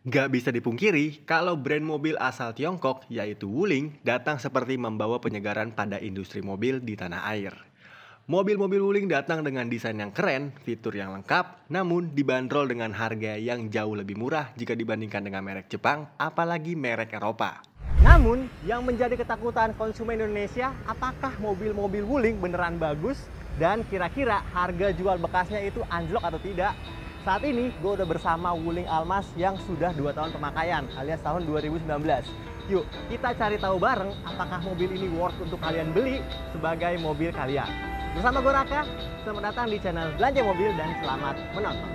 Gak bisa dipungkiri, kalau brand mobil asal Tiongkok, yaitu Wuling, datang seperti membawa penyegaran pada industri mobil di tanah air. Mobil-mobil Wuling datang dengan desain yang keren, fitur yang lengkap, namun dibanderol dengan harga yang jauh lebih murah jika dibandingkan dengan merek Jepang, apalagi merek Eropa. Namun, yang menjadi ketakutan konsumen Indonesia, apakah mobil-mobil Wuling beneran bagus? Dan kira-kira harga jual bekasnya itu anjlok atau tidak? Saat ini gue udah bersama Wuling Almas yang sudah 2 tahun pemakaian alias tahun 2019. Yuk kita cari tahu bareng apakah mobil ini worth untuk kalian beli sebagai mobil kalian. Bersama gue Raka, selamat datang di channel Belanja Mobil dan selamat menonton.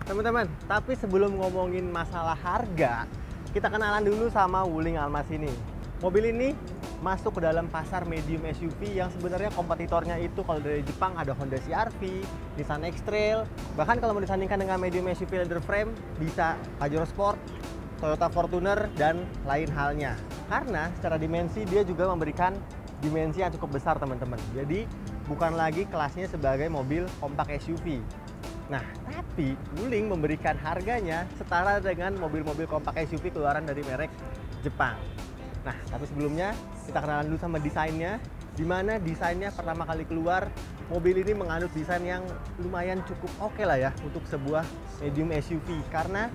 Teman-teman, tapi sebelum ngomongin masalah harga, kita kenalan dulu sama Wuling Almas ini. Mobil ini masuk ke dalam pasar medium SUV yang sebenarnya kompetitornya itu kalau dari Jepang ada Honda CR-V, Nissan X-Trail, bahkan kalau mau disandingkan dengan medium SUV leather frame bisa Pajero Sport, Toyota Fortuner, dan lain halnya. Karena secara dimensi dia juga memberikan dimensi yang cukup besar teman-teman. Jadi bukan lagi kelasnya sebagai mobil kompak SUV. Nah, tapi Wuling memberikan harganya setara dengan mobil-mobil kompak SUV keluaran dari merek Jepang. Nah, tapi sebelumnya kita kenalan dulu sama desainnya. Dimana desainnya pertama kali keluar, mobil ini menganut desain yang lumayan cukup oke lah ya untuk sebuah medium SUV. Karena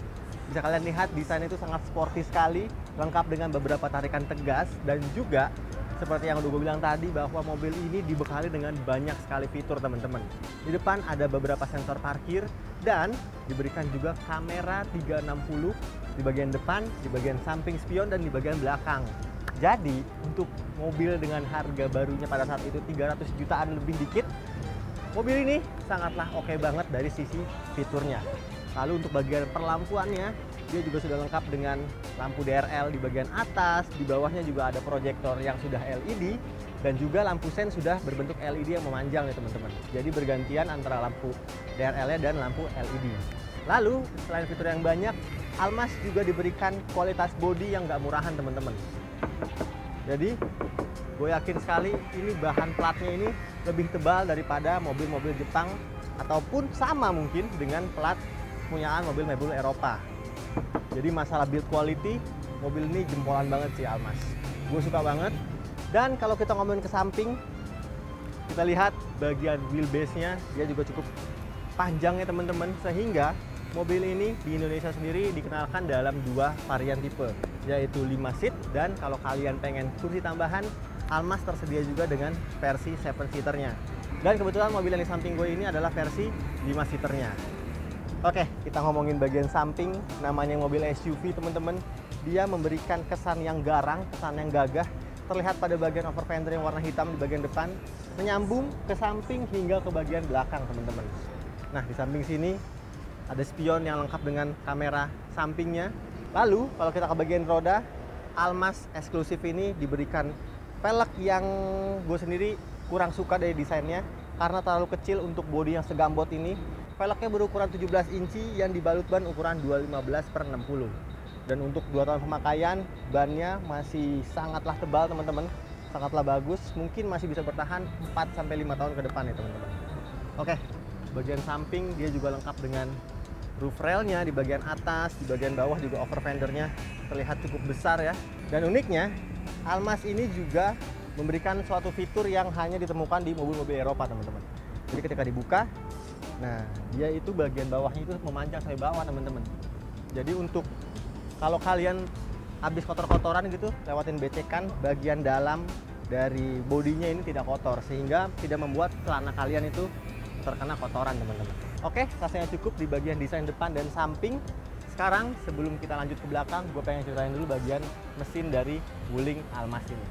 bisa kalian lihat desainnya itu sangat sporty sekali, lengkap dengan beberapa tarikan tegas dan juga seperti yang udah gue bilang tadi bahwa mobil ini dibekali dengan banyak sekali fitur teman-teman. Di depan ada beberapa sensor parkir dan diberikan juga kamera 360 di bagian depan, di bagian samping spion dan di bagian belakang. Jadi untuk mobil dengan harga barunya pada saat itu 300 jutaan lebih dikit, mobil ini sangatlah oke banget dari sisi fiturnya. Lalu untuk bagian perlampuannya, dia juga sudah lengkap dengan lampu DRL di bagian atas, di bawahnya juga ada proyektor yang sudah LED, dan juga lampu sen sudah berbentuk LED yang memanjang nih teman-teman. Jadi bergantian antara lampu DRL-nya dan lampu LED. Lalu, selain fitur yang banyak, Almas juga diberikan kualitas bodi yang nggak murahan teman-teman. Jadi, gue yakin sekali ini bahan platnya ini lebih tebal daripada mobil-mobil Jepang, ataupun sama mungkin dengan plat punyaan mobil-mobil Eropa. Jadi masalah build quality, mobil ini jempolan banget sih Almas. Gue suka banget. Dan kalau kita ngomongin ke samping, kita lihat bagian wheelbase-nya, dia juga cukup panjang ya teman-teman. Sehingga mobil ini di Indonesia sendiri dikenalkan dalam 2 varian tipe, yaitu 5 seat dan kalau kalian pengen kursi tambahan, Almas tersedia juga dengan versi 7-seaternya. Dan kebetulan mobil yang di samping gue ini adalah versi 5-seaternya. Oke, kita ngomongin bagian samping, namanya mobil SUV teman-teman. Dia memberikan kesan yang garang, kesan yang gagah. Terlihat pada bagian over fender yang warna hitam di bagian depan, menyambung ke samping hingga ke bagian belakang teman-teman. Nah, di samping sini ada spion yang lengkap dengan kamera sampingnya. Lalu, kalau kita ke bagian roda, Almas eksklusif ini diberikan velg yang gue sendiri kurang suka dari desainnya, karena terlalu kecil untuk bodi yang segambot ini. Velgnya berukuran 17 inci yang dibalut ban ukuran 215/60. Dan untuk 2 tahun pemakaian, bannya masih sangatlah tebal teman-teman. Sangatlah bagus, mungkin masih bisa bertahan 4-5 tahun ke depan ya teman-teman. Oke, bagian samping dia juga lengkap dengan roof railnya di bagian atas, di bagian bawah juga over fendernya terlihat cukup besar ya. Dan uniknya, Almas ini juga memberikan suatu fitur yang hanya ditemukan di mobil-mobil Eropa teman-teman. Jadi ketika dibuka, nah, dia itu bagian bawahnya itu memanjang sampai bawah teman-teman. Jadi untuk kalau kalian habis kotor-kotoran gitu, lewatin becekan, bagian dalam dari bodinya ini tidak kotor, sehingga tidak membuat celana kalian itu terkena kotoran teman-teman. Oke, rasanya cukup di bagian desain depan dan samping. Sekarang sebelum kita lanjut ke belakang, gue pengen ceritain dulu bagian mesin dari Wuling Almas ini.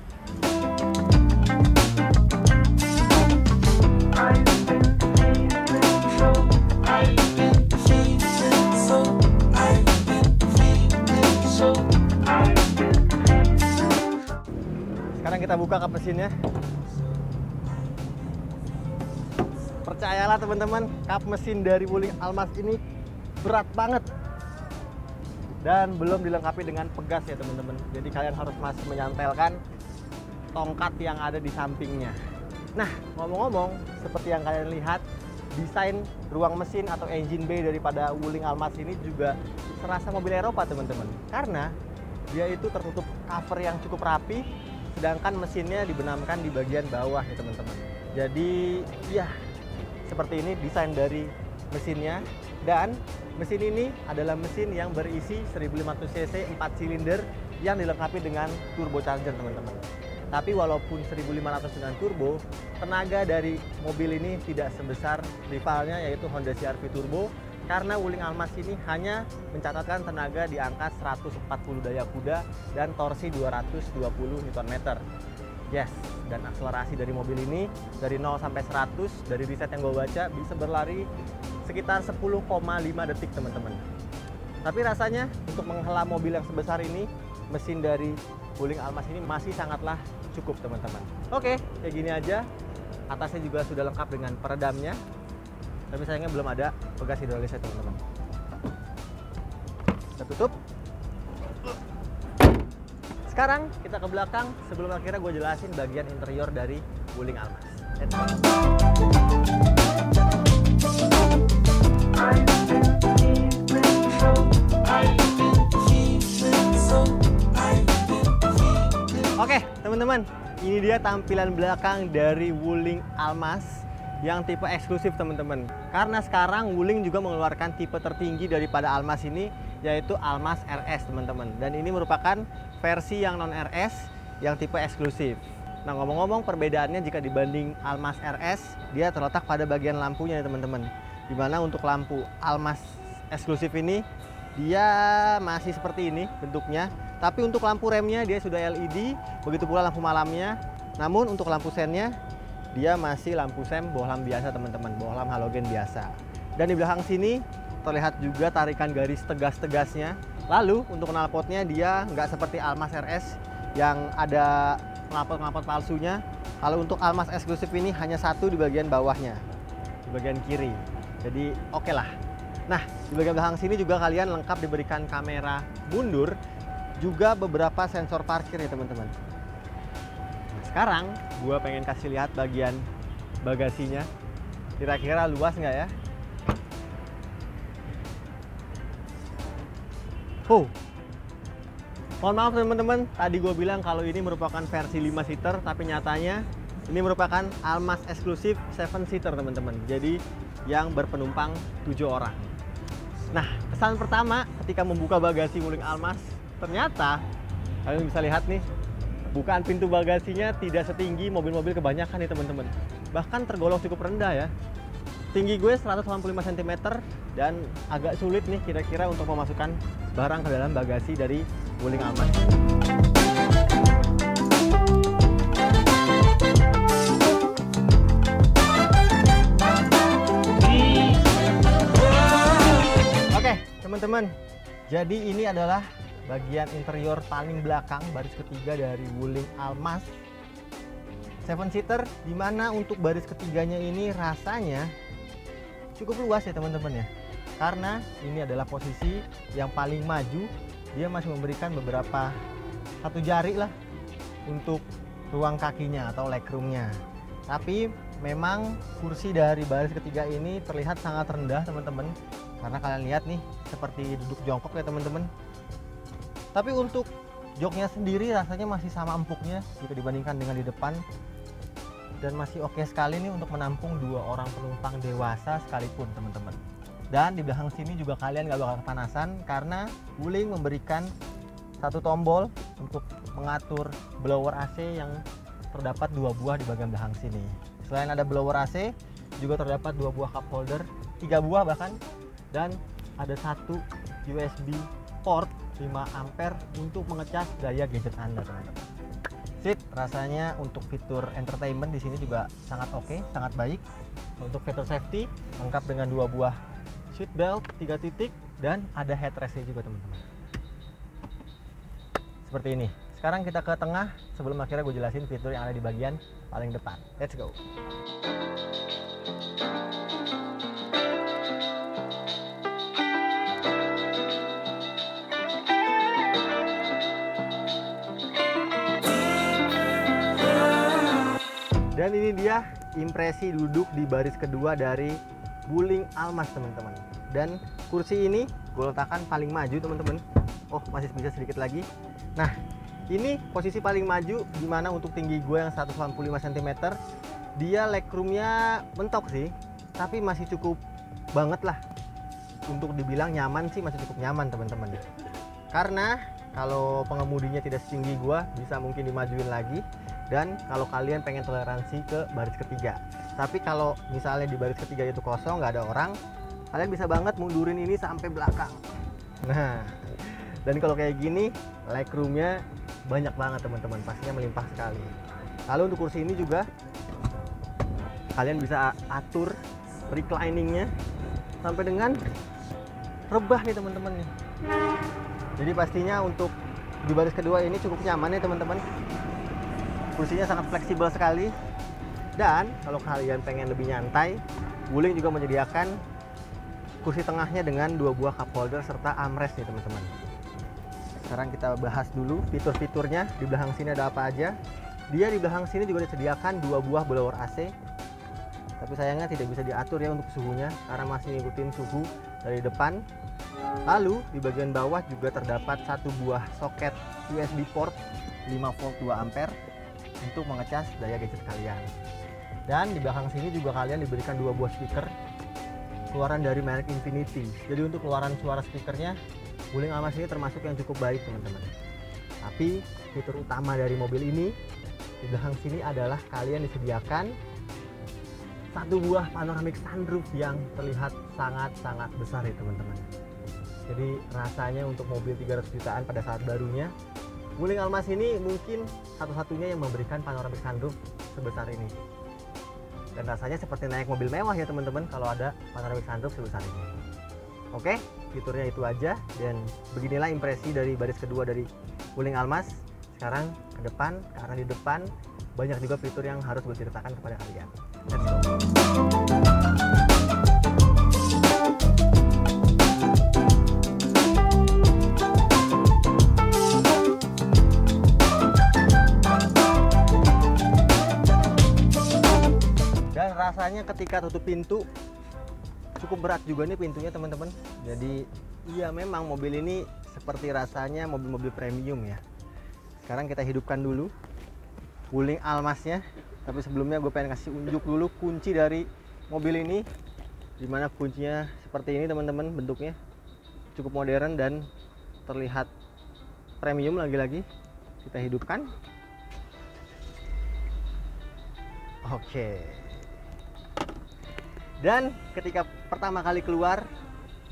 Sekarang kita buka kap mesinnya. Percayalah teman-teman, kap mesin dari Wuling Almas ini berat banget. dan belum dilengkapi dengan pegas ya teman-teman. Jadi kalian harus masih menyantelkan tongkat yang ada di sampingnya. Nah, ngomong-ngomong, seperti yang kalian lihat, desain ruang mesin atau engine bay daripada Wuling Almaz ini juga serasa mobil Eropa teman-teman. Karena dia itu tertutup cover yang cukup rapi, sedangkan mesinnya dibenamkan di bagian bawah ya teman-teman. Jadi ya seperti ini desain dari mesinnya. Dan mesin ini adalah mesin yang berisi 1500 cc 4 silinder yang dilengkapi dengan turbocharger teman-teman. Tapi walaupun 1500 dengan turbo, tenaga dari mobil ini tidak sebesar rivalnya yaitu Honda CR-V Turbo, karena Wuling Almaz ini hanya mencatatkan tenaga di angka 140 daya kuda dan torsi 220 Nm. Yes, dan akselerasi dari mobil ini dari 0 sampai 100 dari riset yang gue baca bisa berlari sekitar 10,5 detik teman-teman. Tapi rasanya untuk menghela mobil yang sebesar ini, mesin dari Wuling Almaz ini masih sangatlah cukup teman-teman. Oke, kayak gini aja. Atasnya juga sudah lengkap dengan peredamnya. Tapi sayangnya belum ada pegas hidrolisnya teman-teman. Kita tutup. Sekarang kita ke belakang sebelum akhirnya gue jelasin bagian interior dari Wuling Almaz. Let's go. Oke teman-teman, ini dia tampilan belakang dari Wuling Almaz yang tipe eksklusif teman-teman. Karena sekarang Wuling juga mengeluarkan tipe tertinggi daripada Almaz ini, yaitu Almaz RS teman-teman. Dan ini merupakan versi yang non RS yang tipe eksklusif. Nah ngomong-ngomong perbedaannya jika dibanding Almaz RS, dia terletak pada bagian lampunya ya teman-teman. Dimana untuk lampu Almaz eksklusif ini dia masih seperti ini bentuknya, tapi untuk lampu remnya dia sudah LED, begitu pula lampu malamnya. Namun untuk lampu sennya dia masih lampu sen bohlam biasa teman-teman, bohlam halogen biasa. Dan di belakang sini terlihat juga tarikan garis tegas-tegasnya. Lalu untuk knalpotnya dia nggak seperti Almaz RS yang ada knalpot palsunya. Kalau untuk Almaz eksklusif ini hanya satu di bagian bawahnya, di bagian kiri. Jadi oke lah. Nah, di bagian belakang sini juga kalian lengkap diberikan kamera mundur, juga beberapa sensor parkir ya teman-teman. Nah, sekarang gue pengen kasih lihat bagian bagasinya. Kira-kira luas nggak ya? Mohon maaf teman-teman, tadi gue bilang kalau ini merupakan versi 5 seater, tapi nyatanya ini merupakan Almaz eksklusif 7 seater teman-teman. Jadi yang berpenumpang 7 orang. Nah, kesan pertama ketika membuka bagasi Wuling Almaz, ternyata kalian bisa lihat nih, bukaan pintu bagasinya tidak setinggi mobil-mobil kebanyakan nih teman-teman. Bahkan tergolong cukup rendah ya. Tinggi gue 185 cm dan agak sulit nih kira-kira untuk memasukkan barang ke dalam bagasi dari Wuling Almaz. Teman-teman, jadi ini adalah bagian interior paling belakang baris ketiga dari Wuling Almaz 7 seater, dimana untuk baris ketiganya ini rasanya cukup luas ya teman-teman ya, karena ini adalah posisi yang paling maju. Dia masih memberikan beberapa satu jari lah untuk ruang kakinya atau legroomnya. Tapi memang kursi dari baris ketiga ini terlihat sangat rendah teman-teman, karena kalian lihat nih seperti duduk jongkok ya teman-teman. Tapi untuk joknya sendiri rasanya masih sama empuknya jika dibandingkan dengan di depan, dan masih oke sekali nih untuk menampung 2 orang penumpang dewasa sekalipun teman-teman. Dan di belakang sini juga kalian gak bakal kepanasan karena Wuling memberikan satu tombol untuk mengatur blower AC yang terdapat 2 buah di bagian belakang sini. Selain ada blower AC, juga terdapat 2 buah cup holder, 3 buah bahkan, dan ada satu USB port 5 ampere untuk mengecas daya gadget Anda teman-teman. Sip, rasanya untuk fitur entertainment di sini juga sangat oke, sangat baik. Untuk fitur safety lengkap dengan 2 buah seat belt 3 titik dan ada headrestnya juga teman-teman. Seperti ini. Sekarang kita ke tengah sebelum akhirnya gue jelasin fitur yang ada di bagian paling depan. Let's go. Dan ini dia impresi duduk di baris kedua dari Wuling Almaz teman-teman. Dan kursi ini gue letakkan paling maju teman-teman. Oh, masih bisa sedikit lagi. Nah, ini posisi paling maju dimana untuk tinggi gue yang 185 cm. Dia legroomnya mentok sih, tapi masih cukup banget lah. Untuk dibilang nyaman sih masih cukup nyaman teman-teman. Karena kalau pengemudinya tidak setinggi gue, bisa mungkin dimajuin lagi. Dan kalau kalian pengen toleransi ke baris ketiga. Tapi kalau misalnya di baris ketiga itu kosong, nggak ada orang, kalian bisa banget mundurin ini sampai belakang. Nah, dan kalau kayak gini, legroomnya banyak banget teman-teman, pastinya melimpah sekali. Lalu untuk kursi ini juga kalian bisa atur recliningnya sampai dengan rebah nih teman-teman. Jadi pastinya untuk di baris kedua ini cukup nyaman ya teman-teman. Kursinya sangat fleksibel sekali. Dan kalau kalian pengen lebih nyantai, Wuling juga menyediakan kursi tengahnya dengan 2 buah cup holder serta armrest nih teman-teman. Sekarang kita bahas dulu fitur-fiturnya. Di belakang sini ada apa aja. Dia di belakang sini juga disediakan 2 buah blower AC. Tapi sayangnya tidak bisa diatur ya untuk suhunya karena masih ngikutin suhu dari depan. Lalu di bagian bawah juga terdapat 1 buah soket USB port 5 volt 2 ampere untuk mengecas daya gadget kalian. Dan di belakang sini juga kalian diberikan 2 buah speaker keluaran dari merek Infinity. Jadi untuk keluaran suara speakernya Wuling Almaz ini termasuk yang cukup baik teman-teman. Tapi fitur utama dari mobil ini di belakang sini adalah kalian disediakan 1 buah panoramic sunroof yang terlihat sangat-sangat besar ya teman-teman. Jadi rasanya untuk mobil 300 jutaan pada saat barunya, Wuling Almaz ini mungkin satu-satunya yang memberikan panoramic sunroof sebesar ini. Dan rasanya seperti naik mobil mewah ya teman-teman kalau ada panoramic sunroof sebesar ini. Oke, fiturnya itu aja. Dan beginilah impresi dari baris kedua dari Wuling Almaz. Sekarang ke depan, karena di depan banyak juga fitur yang harus diceritakan kepada kalian. Let's go! Rasanya ketika tutup pintu cukup berat juga nih pintunya teman-teman. Jadi iya memang mobil ini seperti rasanya mobil-mobil premium ya. Sekarang kita hidupkan dulu Wuling Almaznya. Tapi sebelumnya gue pengen kasih unjuk dulu kunci dari mobil ini. Dimana kuncinya seperti ini teman-teman, bentuknya cukup modern dan terlihat premium lagi-lagi. Kita hidupkan. Oke. Dan ketika pertama kali keluar,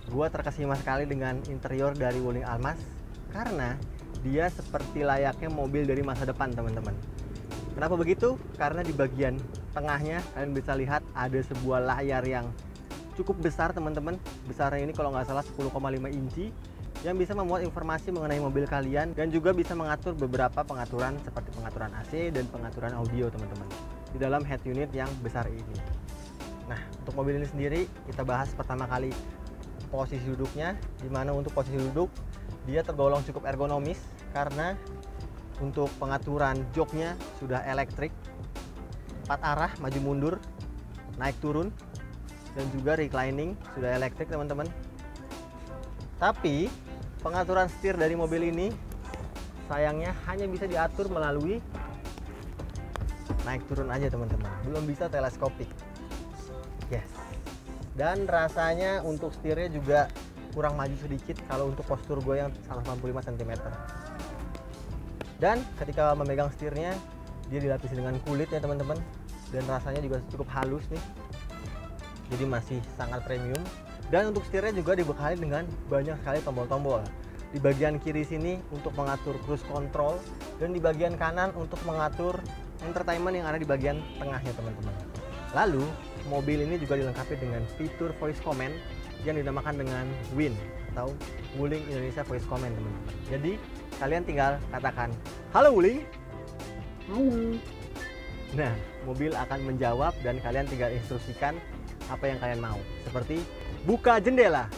gue terkesima sekali dengan interior dari Wuling Almaz karena dia seperti layaknya mobil dari masa depan teman-teman. Kenapa begitu? Karena di bagian tengahnya kalian bisa lihat ada sebuah layar yang cukup besar teman-teman. Besarnya ini kalau nggak salah 10,5 inci yang bisa memuat informasi mengenai mobil kalian dan juga bisa mengatur beberapa pengaturan seperti pengaturan AC dan pengaturan audio teman-teman di dalam head unit yang besar ini. Nah, untuk mobil ini sendiri kita bahas pertama kali posisi duduknya, dimana untuk posisi duduk dia tergolong cukup ergonomis karena untuk pengaturan joknya sudah elektrik, 4 arah maju mundur, naik turun, dan juga reclining sudah elektrik teman-teman. Tapi pengaturan setir dari mobil ini sayangnya hanya bisa diatur melalui naik turun aja teman-teman, belum bisa teleskopik. Yes. Dan rasanya untuk setirnya juga kurang maju sedikit kalau untuk postur gue yang 185 cm. Dan ketika memegang setirnya dia dilapisi dengan kulit ya teman-teman, dan rasanya juga cukup halus nih. Jadi masih sangat premium. Dan untuk setirnya juga dibekali dengan banyak sekali tombol-tombol. Di bagian kiri sini untuk mengatur cruise control dan di bagian kanan untuk mengatur entertainment yang ada di bagian tengahnya teman-teman. Lalu mobil ini juga dilengkapi dengan fitur voice command yang dinamakan dengan WIN atau Wuling Indonesia Voice Command teman-teman. Jadi kalian tinggal katakan halo Wuling. Halo. Nah, mobil akan menjawab dan kalian tinggal instruksikan apa yang kalian mau. Seperti buka jendela.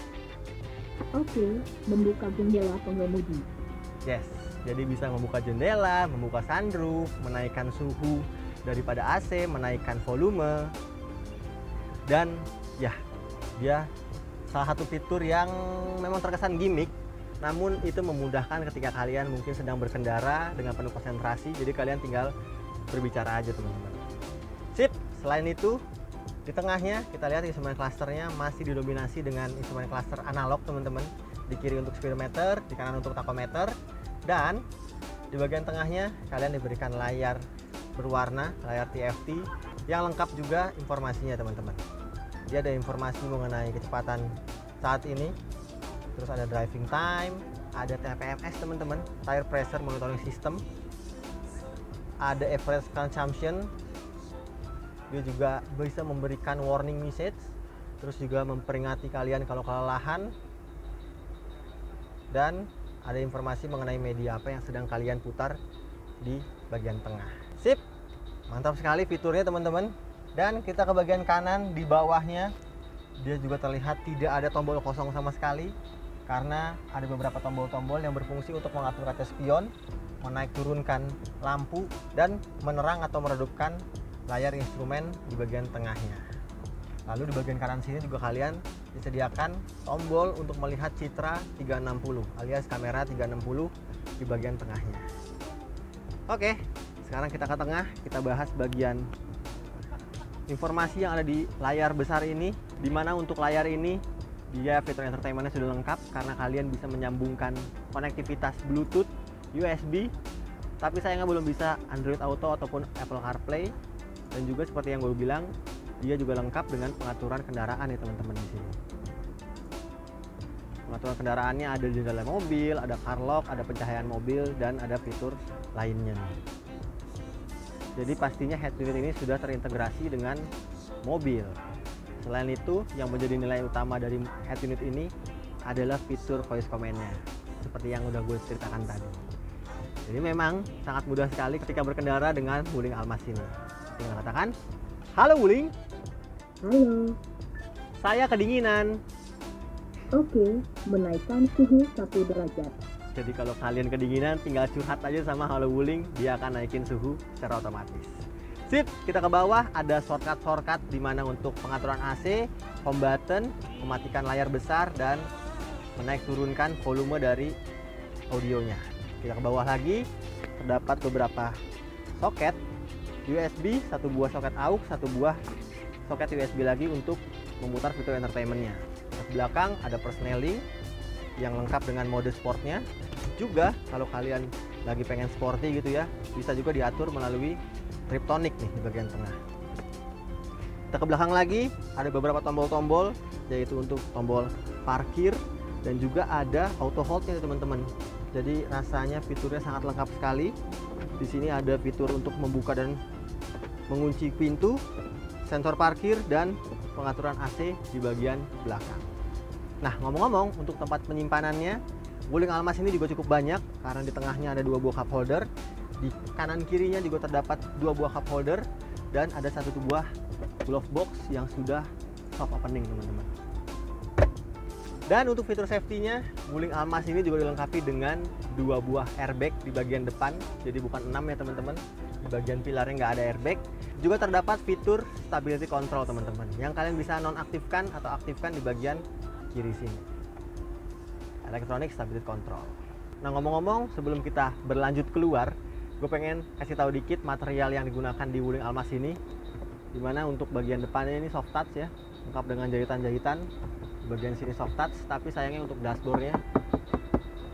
Oke, membuka jendela pengemudi. Yes, jadi bisa membuka jendela, membuka sunroof, menaikkan suhu, daripada AC, menaikkan volume, dan ya, dia salah satu fitur yang memang terkesan gimmick, namun itu memudahkan ketika kalian mungkin sedang berkendara dengan penuh konsentrasi, jadi kalian tinggal berbicara aja teman-teman. Sip, selain itu di tengahnya kita lihat instrumen clusternya masih didominasi dengan instrumen cluster analog teman-teman. Di kiri untuk speedometer, di kanan untuk tachometer, dan di bagian tengahnya kalian diberikan layar berwarna, layar TFT yang lengkap juga informasinya teman-teman. Dia ada informasi mengenai kecepatan saat ini, terus ada driving time, ada TPMS teman-teman, tire pressure monitoring system, ada average consumption, dia juga bisa memberikan warning message, terus juga memperingati kalian kalau kelelahan, dan ada informasi mengenai media apa yang sedang kalian putar di bagian tengah. Sip, mantap sekali fiturnya teman-teman. Dan kita ke bagian kanan, di bawahnya dia juga terlihat tidak ada tombol kosong sama sekali, karena ada beberapa tombol-tombol yang berfungsi untuk mengatur kaca spion, menaik turunkan lampu, dan menerang atau meredupkan layar instrumen di bagian tengahnya. Lalu di bagian kanan sini juga kalian disediakan tombol untuk melihat citra 360 alias kamera 360 di bagian tengahnya. Oke, sekarang kita ke tengah, kita bahas bagian informasi yang ada di layar besar ini, dimana untuk layar ini dia fitur entertainmentnya sudah lengkap karena kalian bisa menyambungkan konektivitas Bluetooth, USB, tapi sayangnya belum bisa Android Auto ataupun Apple CarPlay. Dan juga seperti yang gue bilang, dia juga lengkap dengan pengaturan kendaraan ya teman-teman di sini. Pengaturan kendaraannya ada jendela mobil, ada car lock, ada pencahayaan mobil, dan ada fitur lainnya nih. Jadi pastinya head unit ini sudah terintegrasi dengan mobil. Selain itu, yang menjadi nilai utama dari head unit ini adalah fitur voice command-nya, seperti yang udah gue ceritakan tadi. Jadi memang sangat mudah sekali ketika berkendara dengan Wuling Almas ini. Tinggal katakan, halo Wuling. Halo. Saya kedinginan. Oke, menaikkan suhu 1 derajat. Jadi kalau kalian kedinginan, tinggal curhat aja sama Halo Wuling, dia akan naikin suhu secara otomatis. Sip, kita ke bawah, ada shortcut di mana untuk pengaturan AC, home button, mematikan layar besar, dan menaik turunkan volume dari audionya. Kita ke bawah lagi, terdapat beberapa soket USB, satu buah soket AUX, satu buah soket USB lagi untuk memutar fitur entertainmentnya. Di belakang ada persneling yang lengkap dengan mode sportnya. Juga kalau kalian lagi pengen sporty gitu ya, bisa juga diatur melalui Triptonic nih di bagian tengah. Kita ke belakang lagi, ada beberapa tombol-tombol, yaitu untuk tombol parkir dan juga ada auto hold-nya teman-teman. Jadi rasanya fiturnya sangat lengkap sekali. Di sini ada fitur untuk membuka dan mengunci pintu, sensor parkir, dan pengaturan AC di bagian belakang. Nah, ngomong-ngomong, untuk tempat penyimpanannya, Wuling Almas ini juga cukup banyak karena di tengahnya ada 2 buah cup holder, di kanan kirinya juga terdapat 2 buah cup holder, dan ada 1 buah glove box yang sudah soft opening teman-teman. Dan untuk fitur safety-nya, Wuling Almas ini juga dilengkapi dengan 2 buah airbag di bagian depan, jadi bukan 6 ya teman-teman. Di bagian pilarnya nggak ada airbag. Juga terdapat fitur stability control teman-teman, yang kalian bisa nonaktifkan atau aktifkan di bagian kiri sini. Electronic stability control. Nah, ngomong-ngomong, sebelum kita berlanjut keluar, gue pengen kasih tahu dikit material yang digunakan di Wuling Almas ini. Dimana untuk bagian depannya ini soft touch ya, lengkap dengan jahitan-jahitan. Bagian sini soft touch, tapi sayangnya untuk dashboardnya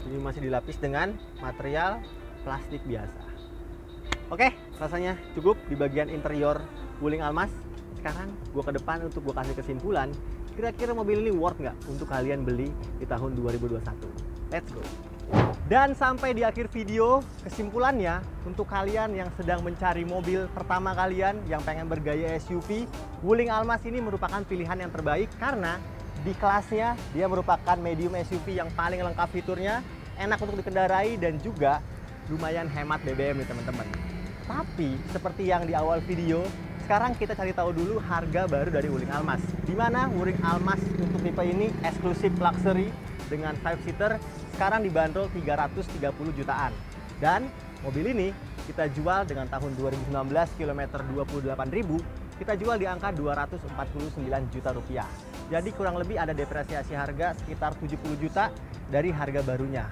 ini masih dilapis dengan material plastik biasa. Oke, rasanya cukup di bagian interior Wuling Almas. Sekarang gue ke depan untuk gue kasih kesimpulan, kira-kira mobil ini worth nggak untuk kalian beli di tahun 2021. Let's go. Dan sampai di akhir video, kesimpulannya untuk kalian yang sedang mencari mobil pertama kalian yang pengen bergaya SUV, Wuling Almas ini merupakan pilihan yang terbaik karena di kelasnya dia merupakan medium SUV yang paling lengkap fiturnya, enak untuk dikendarai, dan juga lumayan hemat BBM nih teman-teman. Tapi seperti yang di awal video, sekarang kita cari tahu dulu harga baru dari Wuling Almas. Di mana Wuling Almas untuk tipe ini eksklusif luxury dengan 5-seater sekarang dibanderol 330 jutaan. Dan Mobil ini kita jual dengan tahun 2019 kilometer 28.000, kita jual di angka 249 juta rupiah. Jadi kurang lebih ada depresiasi harga sekitar 70 juta dari harga barunya.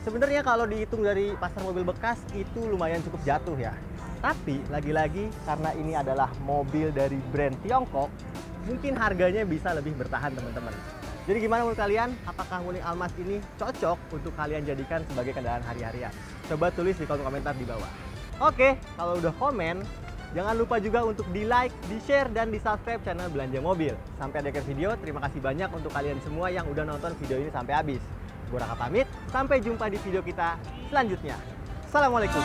Sebenarnya kalau dihitung dari pasar mobil bekas itu lumayan cukup jatuh ya. Tapi lagi-lagi karena ini adalah mobil dari brand Tiongkok, mungkin harganya bisa lebih bertahan teman-teman. Jadi gimana menurut kalian? Apakah Wuling Almas ini cocok untuk kalian jadikan sebagai kendaraan hari-harian? Coba tulis di kolom komentar di bawah. Oke, kalau udah komen, jangan lupa juga untuk di like, di share, dan di subscribe channel Belanja Mobil. Sampai akhir video, terima kasih banyak untuk kalian semua yang udah nonton video ini sampai habis. Gue Raka pamit, sampai jumpa di video kita selanjutnya. Assalamualaikum.